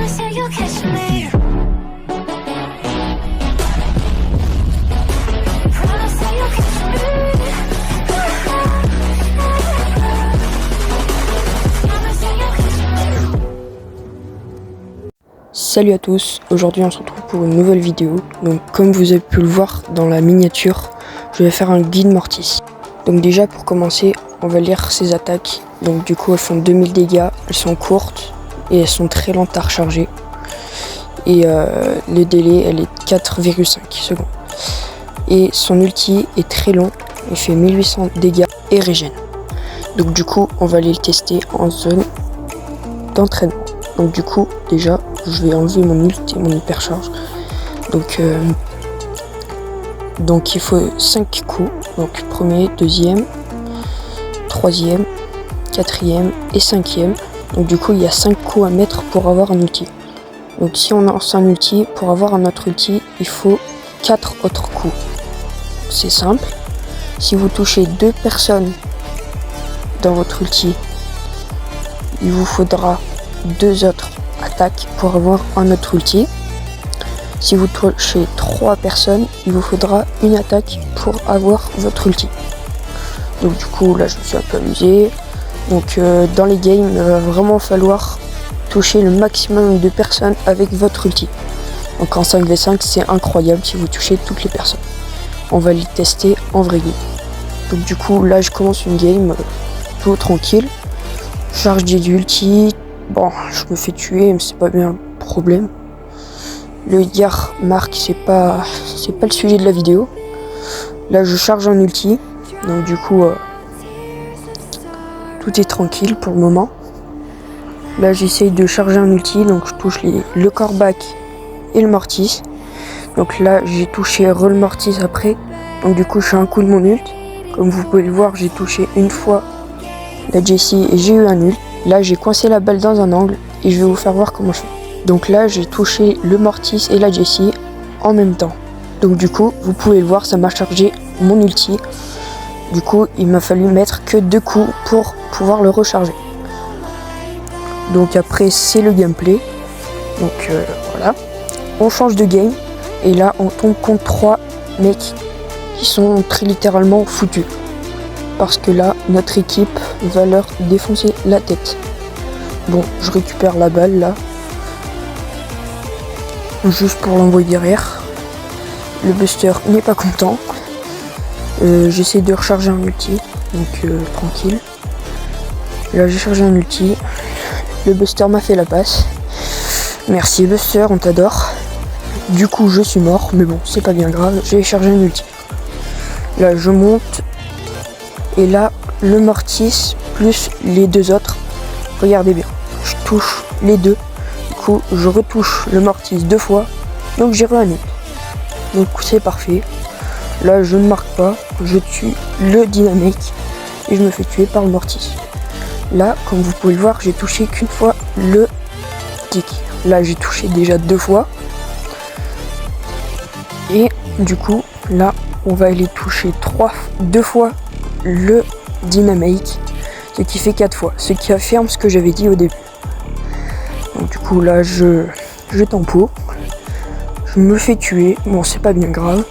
Salut à tous, aujourd'hui on se retrouve pour une nouvelle vidéo. Donc comme vous avez pu le voir dans la miniature, je vais faire un guide Mortis. Donc déjà pour commencer, on va lire ses attaques. Donc du coup elles font 2000 dégâts, elles sont courtes et elles sont très lentes à recharger. Et le délai elle est 4,5 secondes. Et son ulti est très long, il fait 1800 dégâts et régène. Donc du coup on va aller le tester en zone d'entraînement. Donc du coup déjà je vais enlever mon ult et mon hypercharge. Donc il faut 5 coups. Donc premier, deuxième, troisième, quatrième et cinquième. Donc du coup il y a 5 coups à mettre pour avoir un ulti. Donc si on lance un ulti, pour avoir un autre ulti, il faut 4 autres coups. C'est simple. Si vous touchez 2 personnes dans votre ulti, il vous faudra 2 autres attaques pour avoir un autre ulti. Si vous touchez 3 personnes, il vous faudra une attaque pour avoir votre ulti. Donc du coup là je me suis un peu amusé. Donc dans les games il va vraiment falloir toucher le maximum de personnes avec votre ulti. Donc en 5v5 c'est incroyable si vous touchez toutes les personnes. On va les tester en vrai game. Donc du coup là je commence une game tout tranquille. Charge des ulti. Bon, je me fais tuer, mais c'est pas bien le problème. Le Yar marque, c'est pas le sujet de la vidéo. Là, je charge un ulti. Donc du coup, tout est tranquille pour le moment. Là, j'essaye de charger un ulti. Donc je touche le Corbac et le Mortis. Donc là, j'ai touché le Mortis après. Donc du coup, je fais un coup de mon ult. Comme vous pouvez le voir, j'ai touché une fois la Jessie et j'ai eu un ult. Là j'ai coincé la balle dans un angle et je vais vous faire voir comment je fais. Donc là j'ai touché le Mortis et la Jessie en même temps. Donc du coup vous pouvez le voir, ça m'a chargé mon ulti. Du coup il m'a fallu mettre que 2 coups pour pouvoir le recharger. Donc après c'est le gameplay. Donc voilà. On change de game et là on tombe contre 3 mecs qui sont très littéralement foutus. Parce que là, notre équipe va leur défoncer la tête. Bon, je récupère la balle là. Juste pour l'envoyer derrière. Le Buster n'est pas content. J'essaie de recharger un ulti. Donc tranquille. Là j'ai chargé un ulti. Le Buster m'a fait la passe. Merci Buster, on t'adore. Du coup je suis mort. Mais bon, c'est pas bien grave. J'ai chargé un ulti. Là je monte. Et là, le Mortis plus les 2 autres, regardez bien, je touche les 2, du coup je retouche le Mortis 2 fois, donc j'ai un ult. Donc c'est parfait. Là je ne marque pas, je tue le Dynamite et je me fais tuer par le Mortis. Là, comme vous pouvez le voir, j'ai touché qu'une fois le kick. Là j'ai touché déjà 2 fois. Et du coup, là on va aller toucher 2 fois le Dynamite, ce qui fait 4 fois, ce qui affirme ce que j'avais dit au début. Donc du coup là je tempo, je me fais tuer, bon c'est pas bien grave,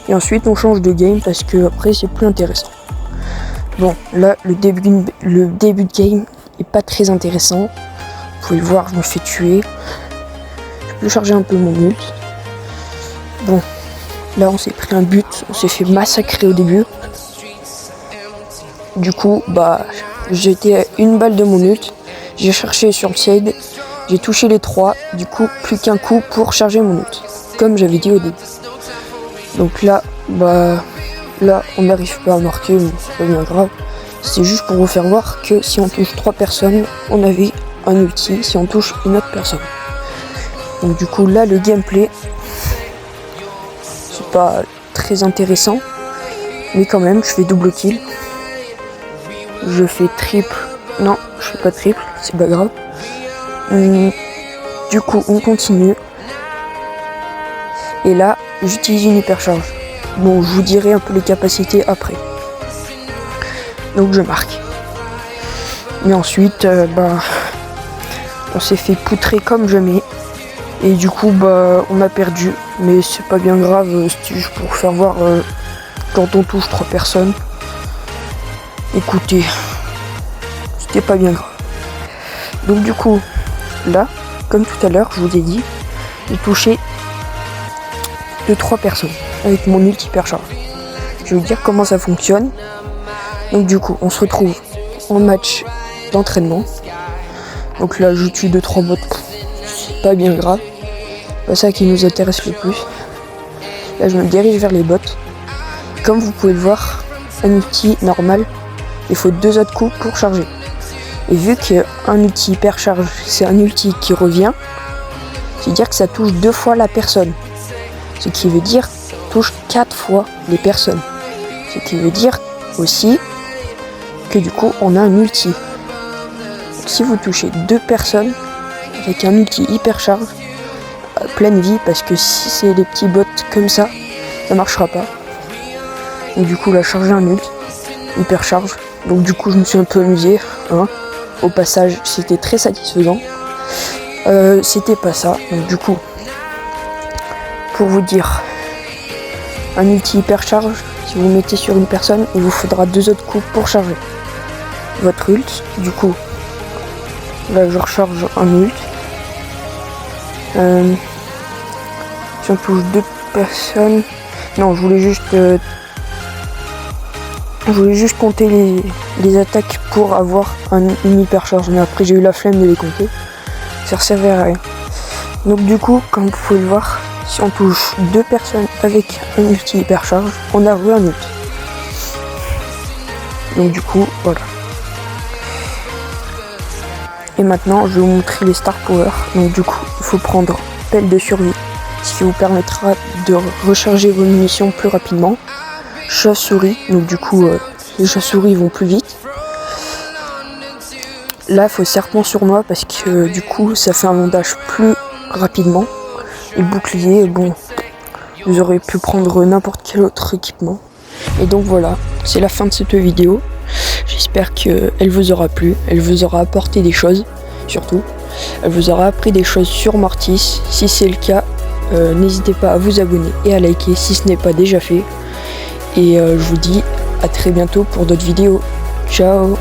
et ensuite on change de game parce que après c'est plus intéressant. Bon là le début de game est pas très intéressant, vous pouvez le voir, je me fais tuer, je peux charger un peu mon ult. Bon là on s'est pris un but, on s'est fait massacrer au début. Du coup, bah, j'étais à une balle de mon ult, j'ai cherché sur le side, j'ai touché les 3, du coup, plus qu'un coup pour charger mon ult, comme j'avais dit au début. Donc là, bah, là, on n'arrive pas à marquer, mais c'est pas bien grave. C'est juste pour vous faire voir que si on touche 3 personnes, on avait un ulti, si on touche une autre personne. Donc du coup, là, le gameplay, c'est pas très intéressant, mais quand même, je fais double kill. Je fais triple. Non, je fais pas triple, c'est pas grave. Du coup, on continue. Et là, j'utilise une hypercharge. Bon, je vous dirai un peu les capacités après. Donc je marque. Et ensuite, On s'est fait poutrer comme jamais. Et du coup, bah, on a perdu. Mais c'est pas bien grave, c'était juste pour faire voir quand on touche 3 personnes. Écoutez, c'était pas bien grave. Donc du coup, là, comme tout à l'heure, je vous ai dit, j'ai touché 3 personnes avec mon ulti hypercharge. Je vais vous dire comment ça fonctionne. Donc du coup, on se retrouve en match d'entraînement. Donc là, je tue 2-3 bots. C'est pas bien grave. C'est pas ça qui nous intéresse le plus. Là, je me dirige vers les bots. Comme vous pouvez le voir, un ulti normal, il faut 2 autres coups pour charger. Et vu qu'un ulti hypercharge, c'est un ulti qui revient, c'est-à-dire que ça touche 2 fois la personne. Ce qui veut dire touche 4 fois les personnes. Ce qui veut dire aussi que du coup on a un ulti. Donc, si vous touchez 2 personnes avec un ulti hypercharge, pleine vie, parce que si c'est des petits bots comme ça marchera pas. Donc du coup là, charger un ult, hypercharge. Donc du coup je me suis un peu amusé, hein. Au passage, c'était très satisfaisant. C'était pas ça. Donc du coup, pour vous dire, un ulti hypercharge, si vous mettez sur une personne, il vous faudra 2 autres coups pour charger votre ult. Du coup, là je recharge un ult. Si on touche 2 personnes, non, je voulais juste compter les attaques pour avoir une hypercharge, mais après j'ai eu la flemme de les compter, ça servait à rien. Donc du coup, comme vous pouvez le voir, si on touche 2 personnes avec un ulti hypercharge, on a un ult. Donc du coup, voilà. Et maintenant, je vais vous montrer les star power. Donc du coup, il faut prendre pelle de survie, ce qui vous permettra de recharger vos munitions plus rapidement. Chauve-souris, donc du coup les chauves-souris vont plus vite. Là, il faut serpent sournois parce que du coup ça fait un bandage plus rapidement. Et bouclier, bon, vous aurez pu prendre n'importe quel autre équipement. Et donc voilà, c'est la fin de cette vidéo. J'espère qu'elle vous aura plu, elle vous aura apporté des choses, surtout. Elle vous aura appris des choses sur Mortis. Si c'est le cas, n'hésitez pas à vous abonner et à liker si ce n'est pas déjà fait. Et je vous dis à très bientôt pour d'autres vidéos. Ciao!